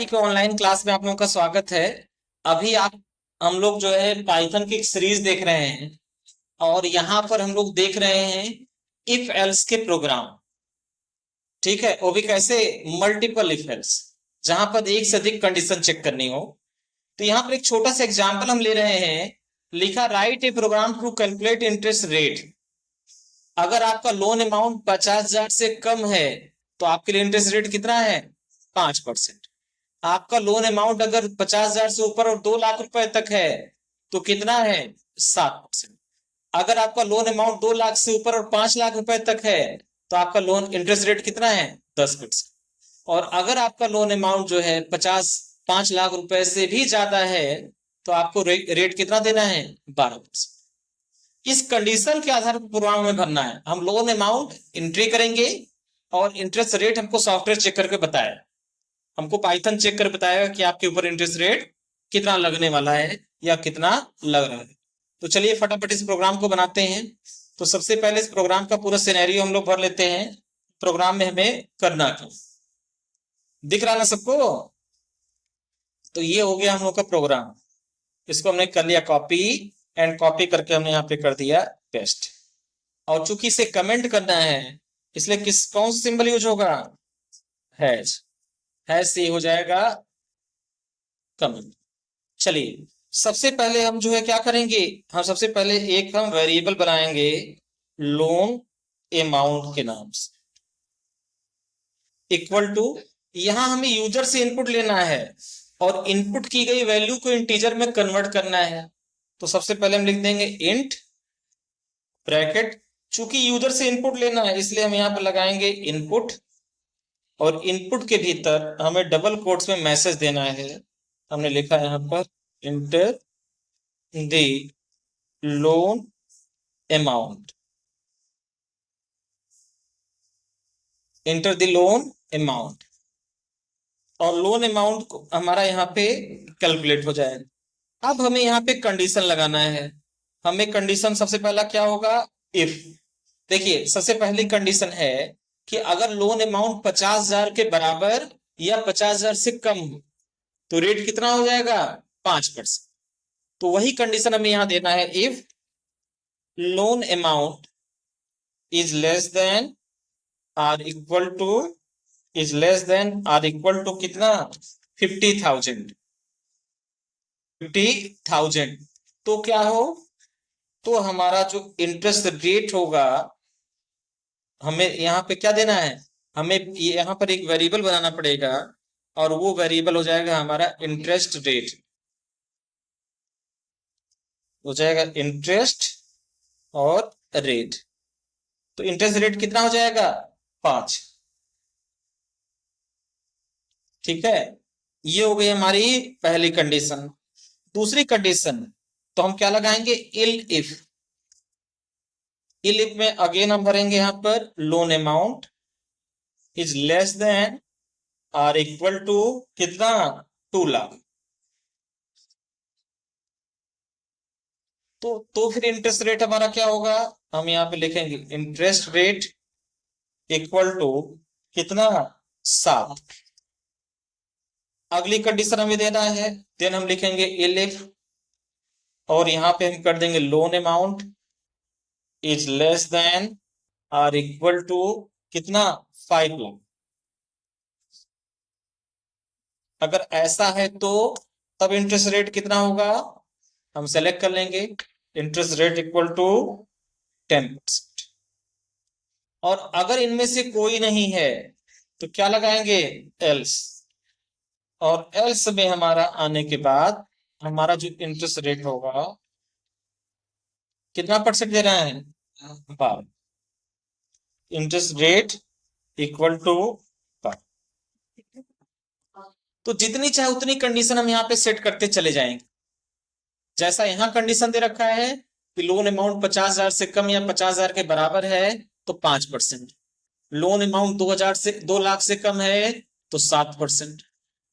Tally के online class में आप लोगों का स्वागत है। अभी आप हम लोग जो है पाइथन की एक सीरीज देख रहे हैं और यहाँ पर हम लोग देख रहे हैं इफ एल्स के प्रोग्राम। ठीक है, वो भी कैसे? मल्टीपल इफ एल्स, जहां पर एक से अधिक कंडीशन चेक करनी हो। तो यहाँ पर एक छोटा सा एग्जाम्पल हम ले रहे हैं। लिखा, write a program to calculate interest rate. अगर आपका लोन अमाउंट 50,000 से कम है तो आपके लिए इंटरेस्ट रेट कितना है? 5%। आपका लोन अमाउंट अगर 50,000 से ऊपर और 2 लाख रुपए तक है तो कितना है? 7%। अगर आपका लोन अमाउंट 2 लाख से ऊपर और 5 लाख रुपए तक है तो आपका लोन इंटरेस्ट रेट कितना है? 10%। और अगर आपका लोन अमाउंट जो है 5 लाख रुपए से भी ज्यादा है तो आपको रेट कितना देना है? 12%। इस कंडीशन के आधार पर प्रोग्राम में भरना है। हम लोन अमाउंट एंट्री करेंगे और इंटरेस्ट रेट हमको सॉफ्टवेयर चेक करके बताएगा। हमको पाइथन चेक कर बताएगा कि आपके ऊपर इंटरेस्ट रेट कितना लगने वाला है या कितना लग रहा है। तो चलिए फटाफट इस प्रोग्राम को बनाते हैं। तो सबसे पहले इस प्रोग्राम का पूरा सिनेरियो हम लोग भर लेते हैं। प्रोग्राम में हमें करना क्या, दिख रहा ना सबको? तो ये हो गया हम लोग का प्रोग्राम। इसको हमने कर लिया कॉपी, एंड कॉपी करके हमने यहाँ पे कर दिया पेस्ट। और चूंकि इसे कमेंट करना है इसलिए कौन सा सिंबल यूज होगा? हैश। हैश से हो जाएगा कमेंट। चलिए सबसे पहले हम जो है क्या करेंगे, हम सबसे पहले एक हम वेरिएबल बनाएंगे लोन अमाउंट के नाम से, इक्वल टू, यहां हमें यूजर से इनपुट लेना है और इनपुट की गई वैल्यू को इंटीजर में कन्वर्ट करना है। तो सबसे पहले हम लिख देंगे इंट ब्रैकेट, चूंकि यूजर से इनपुट लेना है इसलिए हम यहां पर लगाएंगे इनपुट, और इनपुट के भीतर हमें डबल कोट्स में मैसेज देना है। हमने लिखा है यहां पर enter the loan amount, enter the loan amount, और लोन अमाउंट हमारा यहाँ पे कैलकुलेट हो जाएगा। अब हमें यहाँ पे कंडीशन लगाना है। हमें कंडीशन सबसे पहला क्या होगा? इफ। देखिए सबसे पहली कंडीशन है कि अगर लोन अमाउंट 50,000 के बराबर या 50,000 से कम हो तो रेट कितना हो जाएगा? 5%। तो वही कंडीशन हमें यहां देना है, if loan amount is less than or equal to, is less than or equal to कितना? 50,000। 50,000 तो क्या हो? तो हमारा जो इंटरेस्ट रेट होगा, हमें यहाँ पे क्या देना है? हमें यहाँ पर एक वेरिएबल बनाना पड़ेगा और वो वेरिएबल हो जाएगा हमारा इंटरेस्ट रेट, हो जाएगा इंटरेस्ट और रेट। तो इंटरेस्ट रेट कितना हो जाएगा? 5। ठीक है, ये हो गई हमारी पहली कंडीशन। दूसरी कंडीशन तो हम क्या लगाएंगे? Elif. इल इफ में अगेन हम भरेंगे यहां पर loan amount is less than or equal to कितना? 2 लाख। तो फिर इंटरेस्ट रेट हमारा क्या होगा? हम यहाँ पे लिखेंगे इंटरेस्ट रेट इक्वल टू कितना? 7। अगली कंडीशन हमें देना है, देन हम लिखेंगे इफ, और यहां पे हम कर देंगे loan amount is less than or equal to कितना? 5 लाख। अगर ऐसा है तो तब इंटरेस्ट रेट कितना होगा? हम सेलेक्ट कर लेंगे इंटरेस्ट रेट इक्वल टू 10%। और अगर इनमें से कोई नहीं है तो क्या लगाएंगे? एल्स। और एल्स में हमारा आने के बाद हमारा जो इंटरेस्ट रेट होगा कितना परसेंट दे रहा है? 12। Interest rate equal to 12। तो जितनी चाहे उतनी कंडीशन हम यहाँ पे सेट करते चले जाएंगे। जैसा यहाँ कंडीशन दे रखा है कि लोन अमाउंट 50,000 से कम या 50,000 के बराबर है तो 5%। लोन अमाउंट 2,000 से 2 लाख से कम है तो 7%।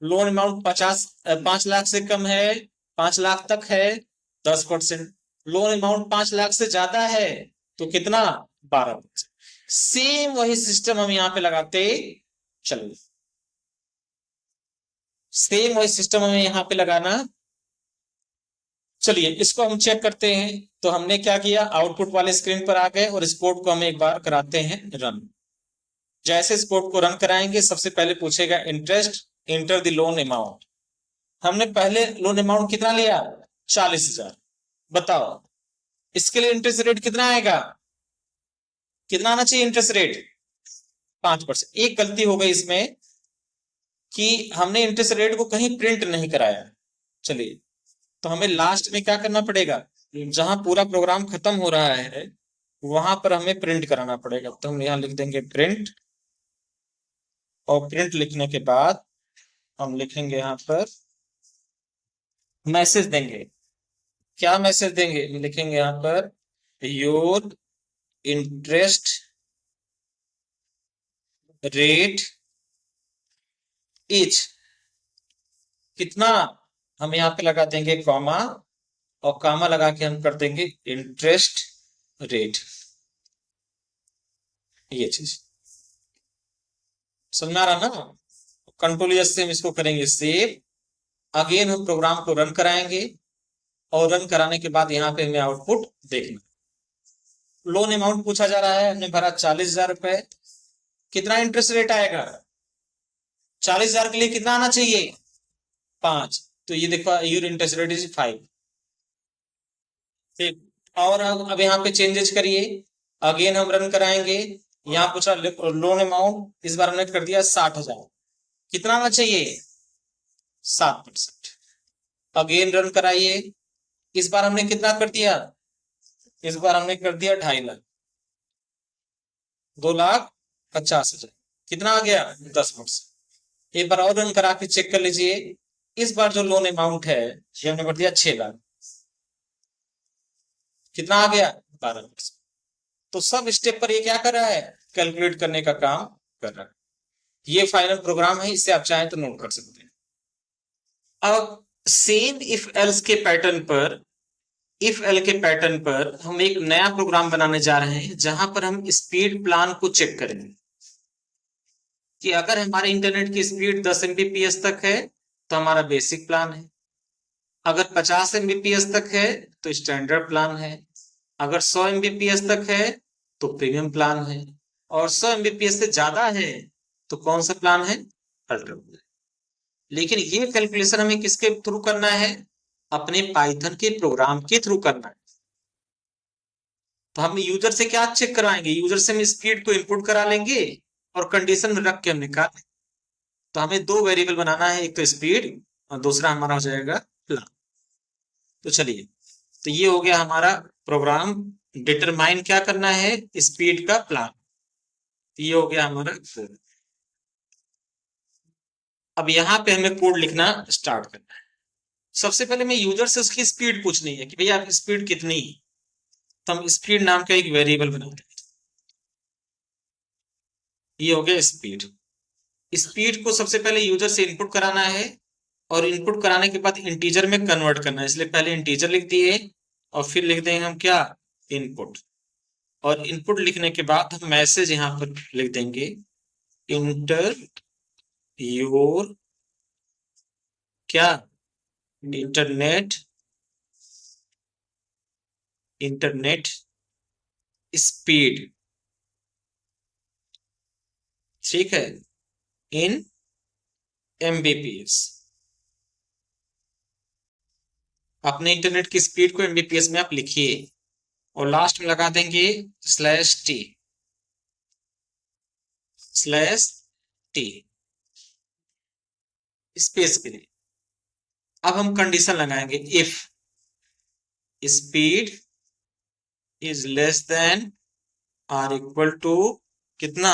लोन अमाउंट 5 लाख से कम है, 5 लाख तक है, 10%। लोन अमाउंट 5 लाख से ज्यादा है तो कितना? 12%। सेम वही सिस्टम हम यहाँ पे लगाते चल। सेम वही सिस्टम हमें यहाँ पे लगाना। चलिए इसको हम चेक करते हैं। तो हमने क्या किया, आउटपुट वाले स्क्रीन पर आ गए और इस कोड को हम एक बार कराते हैं रन। जैसे इस कोड को रन कराएंगे सबसे पहले पूछेगा interest, enter the loan amount. हमने पहले लोन अमाउंट कितना लिया, 40,000। बताओ इसके लिए इंटरेस्ट रेट कितना आएगा, कितना आना चाहिए इंटरेस्ट रेट, 5%। एक गलती हो गई इसमें कि हमने इंटरेस्ट रेट को कहीं प्रिंट नहीं कराया। चलिए तो हमें लास्ट में क्या करना पड़ेगा, जहां पूरा प्रोग्राम खत्म हो रहा है वहां पर हमें प्रिंट कराना पड़ेगा। तो हम यहाँ लिख देंगे प्रिंट, और प्रिंट लिखने के बाद हम लिखेंगे यहाँ पर मैसेज देंगे। क्या मैसेज देंगे, लिखेंगे यहाँ per your interest rate is, कितना, हम यहाँ पे लगा देंगे कॉमा, और कॉमा लगा के हम कर देंगे इंटरेस्ट रेट। ये चीज समझ आ रहा ना। कंट्रोल एस से हम इसको करेंगे सेव। अगेन हम प्रोग्राम को रन कराएंगे, और रन कराने के बाद यहाँ पे हमें आउटपुट देखना। लोन अमाउंट पूछा जा रहा है, हमने भरा 40,000 रुपए। कितना इंटरेस्ट रेट आएगा, 40,000 के लिए कितना आना चाहिए, 5। तो ये देखो योर इंटरेस्ट रेट इज 5। ठीक, और अब यहाँ पे चेंजेस करिए। अगेन हम रन कराएंगे, यहाँ पूछा लोन अमाउंट, इस बार हमने कर दिया 60,000। कितना आना चाहिए, 7%। अगेन रन कराइए, इस बार हमने कितना कर दिया, इस बार हमने कर दिया 2.5 लाख, 2,50,000। कितना आ गया, 10%। एक बार और रन करा के चेक कर लीजिए। इस बार जो लोन अमाउंट है ये हमने कर दिया 6 लाख, कितना आ गया, 12%। तो सब स्टेप पर ये क्या कर रहा है, कैलकुलेट करने का काम कर रहा है। ये फाइनल प्रोग्राम है, इसे आप चाहें तो नोट कर सकते हैं। अब सेम इफ एल्स के पैटर्न पर, इफ एल के पैटर्न पर हम एक नया प्रोग्राम बनाने जा रहे हैं, जहां पर हम स्पीड प्लान को चेक करेंगे कि अगर हमारे इंटरनेट की स्पीड 10 Mbps तक है तो हमारा बेसिक प्लान है, अगर 50 Mbps तक है तो स्टैंडर्ड प्लान है, अगर 100 Mbps तक है तो प्रीमियम प्लान है, और 100 Mbps से ज्यादा है तो कौन सा प्लान है, अल्ट्रा। लेकिन ये कैलकुलेशन हमें किसके थ्रू करना है, अपने पाइथन के प्रोग्राम के थ्रू करना है। तो हम यूजर से क्या चेक करवाएंगे, यूजर से हम स्पीड को इनपुट करा लेंगे और कंडीशन में रख के हम निकाल। तो हमें दो वेरिएबल बनाना है, एक तो स्पीड और दूसरा हमारा हो जाएगा प्लान। तो चलिए, तो ये हो गया हमारा प्रोग्राम, डिटरमाइन क्या करना है, स्पीड का प्लान। ये हो गया हमारा कोड। अब यहाँ पे हमें कोड लिखना स्टार्ट करना है। सबसे पहले मैं यूजर से उसकी स्पीड पूछनी है कि भैया आपकी स्पीड कितनी है। तो हम स्पीड नाम का एक वेरिएबल बनाते हैं। ये हो गया स्पीड। स्पीड को सबसे पहले यूजर से इनपुट कराना है, और इनपुट कराने के बाद इंटीजर में कन्वर्ट करना है, इसलिए पहले इंटीजर लिख दिए और फिर लिख देंगे हम क्या, इनपुट। और इनपुट लिखने के बाद हम मैसेज यहां पर लिख देंगे इंटर योर क्या, इंटरनेट, इंटरनेट स्पीड, ठीक है, इन एमबीपीएस। अपने इंटरनेट की स्पीड को एमबीपीएस में आप लिखिए, और लास्ट में लगा देंगे /t, /t स्पेस के लिए। अब हम कंडीशन लगाएंगे, if speed is less than or equal to कितना,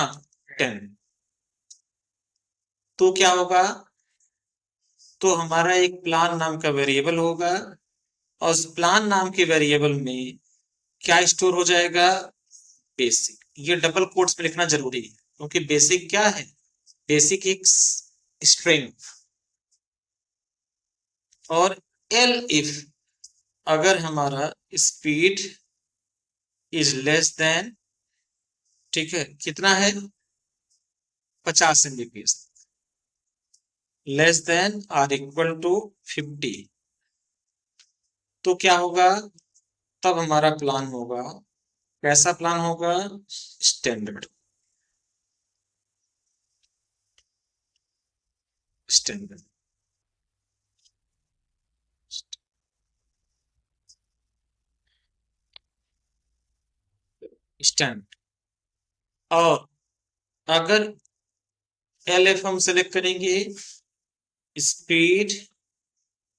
10, तो क्या होगा, तो हमारा एक प्लान नाम का वेरिएबल होगा, और उस प्लान नाम के वेरिएबल में क्या स्टोर हो जाएगा, बेसिक। ये डबल कोट्स में लिखना जरूरी है, क्योंकि बेसिक क्या है, बेसिक एक स्ट्रिंग। और एल इफ, अगर हमारा स्पीड इज लेस देन, ठीक है, कितना है, 50 Mbps, less than or equal to 50, तो क्या होगा, तब हमारा प्लान होगा, कैसा प्लान होगा, स्टैंडर्ड। Standard standard. और अगर LF हम सेलेक्ट करेंगे, speed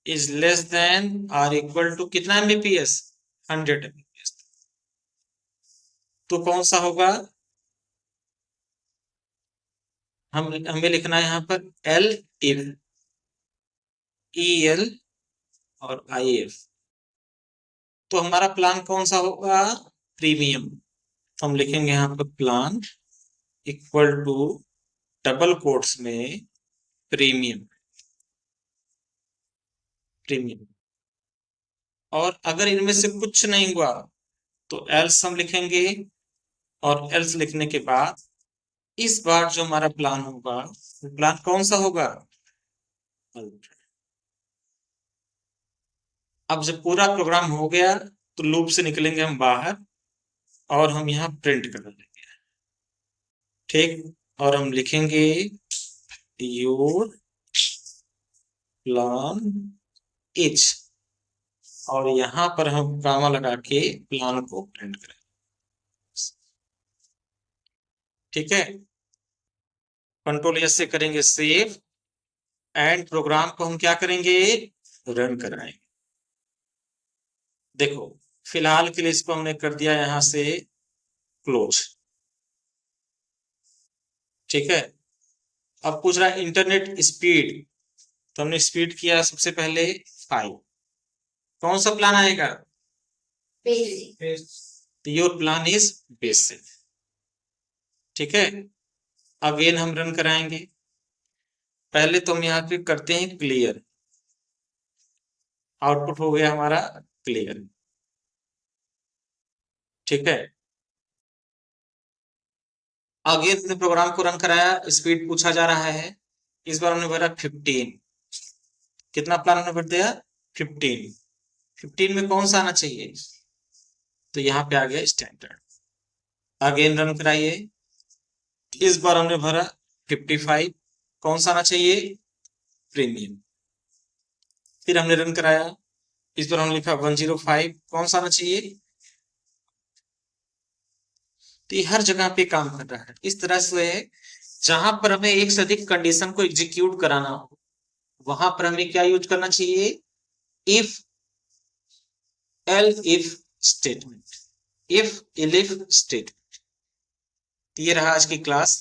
is less than or equal to कितना एमबीपीएस, 100 एमबीपीएस, तो कौन सा होगा, हमें लिखना है यहाँ पर एल इफ, EL और IF, तो हमारा प्लान कौन सा होगा, प्रीमियम। हम लिखेंगे यहाँ पर plan equal to double quotes में प्रीमियम, प्रीमियम। और अगर इनमें से कुछ नहीं हुआ तो एल्स हम लिखेंगे, और एल्स लिखने के बाद इस बार जो हमारा प्लान होगा, प्लान कौन सा होगा, अब जब पूरा प्रोग्राम हो गया तो लूप से निकलेंगे हम बाहर और हम यहाँ प्रिंट कर देंगे, ठीक। और हम लिखेंगे योर प्लान इज, और यहाँ पर हम गामा लगा के प्लान को प्रिंट करें, ठीक है। कंट्रोल एस से करेंगे सेव, एंड प्रोग्राम को हम क्या करेंगे, रन कराएंगे। देखो फिलहाल के लिए इसको हमने कर दिया यहां से क्लोज, ठीक है। अब पूछ रहा है इंटरनेट स्पीड, तो हमने स्पीड किया सबसे पहले 5, कौन सा प्लान आएगा, योर प्लान इज बेसिक, ठीक है। अगेन हम रन कराएंगे, पहले तो हम यहाँ पे करते हैं क्लियर, आउटपुट हो गया हमारा क्लियर, ठीक है। अगेन हमने प्रोग्राम को रन कराया, स्पीड पूछा जा रहा है, इस बार हमने भरा 15, कितना प्लान हमने भर दिया, 15, 15 में कौन सा आना चाहिए, तो यहाँ पे आ गया स्टैंडर्ड। अगेन रन कराइए, इस बार हमने भरा 55, कौन सा आना चाहिए, प्रीमियम। फिर हमने रन कराया, इस बार हमने लिखा 105, कौन सा आना चाहिए, तो ये हर जगह पे काम कर रहा है। इस तरह से जहां पर हमें एक से अधिक कंडीशन को एग्जीक्यूट कराना हो, वहां पर हमें क्या यूज करना चाहिए, if L if statement, if elif statement. ये रहा आज की क्लास।